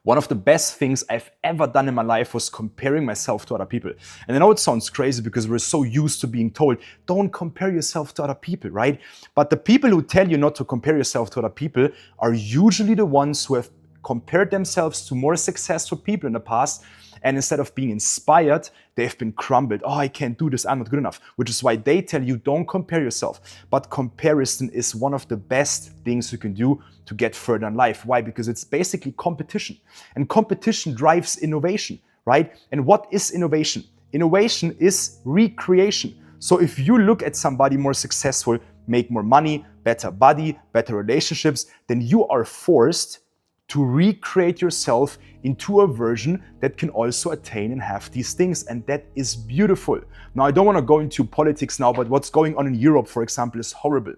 One of the best things I've ever done in my life was comparing myself to other people. And I know it sounds crazy because we're so used to being told, don't compare yourself to other people, right? But the people who tell you not to compare yourself to other people are usually the ones who have compared themselves to more successful people in the past. And instead of being inspired, they've been crumbled. Oh, I can't do this, I'm not good enough. Which is why they tell you don't compare yourself. But comparison is one of the best things you can do to get further in life. Why? Because it's basically competition. And competition drives innovation, right? And what is innovation? Innovation is recreation. So if you look at somebody more successful, make more money, better body, better relationships, then you are forced to recreate yourself into a version that can also attain and have these things. And that is beautiful. Now, I don't want to go into politics now, but what's going on in Europe, for example, is horrible.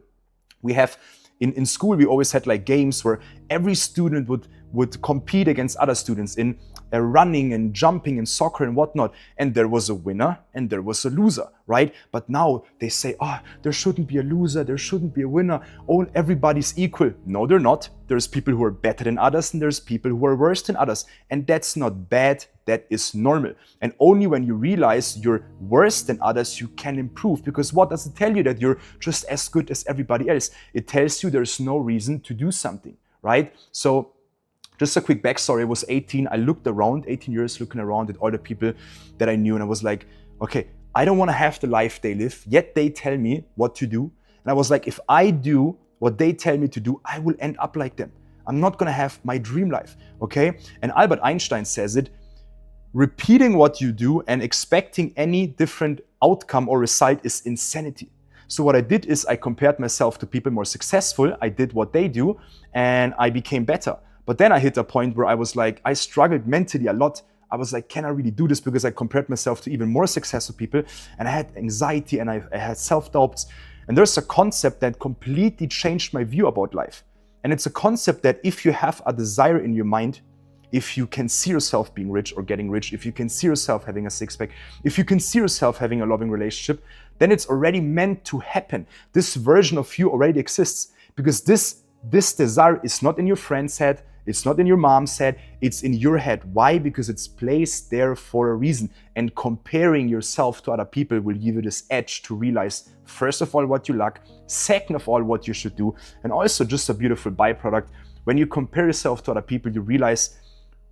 We have, in school, we always had like games where every student would compete against other students in running and jumping and soccer and whatnot. And there was a winner and there was a loser, right? But now they say, oh, there shouldn't be a loser, there shouldn't be a winner. Oh, everybody's equal. No, they're not. There's people who are better than others and there's people who are worse than others. And that's not bad, that is normal. And only when you realize you're worse than others, you can improve. Because what does it tell you? That you're just as good as everybody else. It tells you there's no reason to do something, right? So just a quick backstory. I was 18. I looked around, 18 years looking around at all the people that I knew. And I was like, okay, I don't want to have the life they live, yet they tell me what to do. And I was like, if I do what they tell me to do, I will end up like them. I'm not going to have my dream life, okay? And Albert Einstein says it, repeating what you do and expecting any different outcome or result is insanity. So what I did is I compared myself to people more successful. I did what they do and I became better. But then I hit a point where I was like, I struggled mentally a lot. I was like, can I really do this? Because I compared myself to even more successful people and I had anxiety and I had self-doubts. And there's a concept that completely changed my view about life. And it's a concept that if you have a desire in your mind, if you can see yourself being rich or getting rich, if you can see yourself having a six-pack, if you can see yourself having a loving relationship, then it's already meant to happen. This version of you already exists because this desire is not in your friend's head, it's not in your mom's head, it's in your head. Why? Because it's placed there for a reason. And comparing yourself to other people will give you this edge to realize, first of all, what you lack, second of all, what you should do, and also just a beautiful byproduct. When you compare yourself to other people, you realize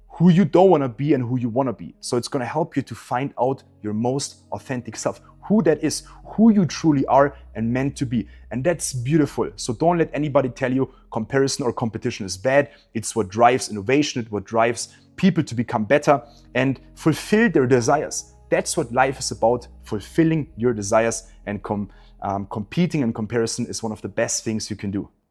who you don't want to be and who you want to be. So it's going to help you to find out your most authentic self, who that is, who you truly are and meant to be. And that's beautiful. So don't let anybody tell you comparison or competition is bad. It's what drives innovation. It's what drives people to become better and fulfill their desires. That's what life is about, fulfilling your desires, and competing and comparison is one of the best things you can do.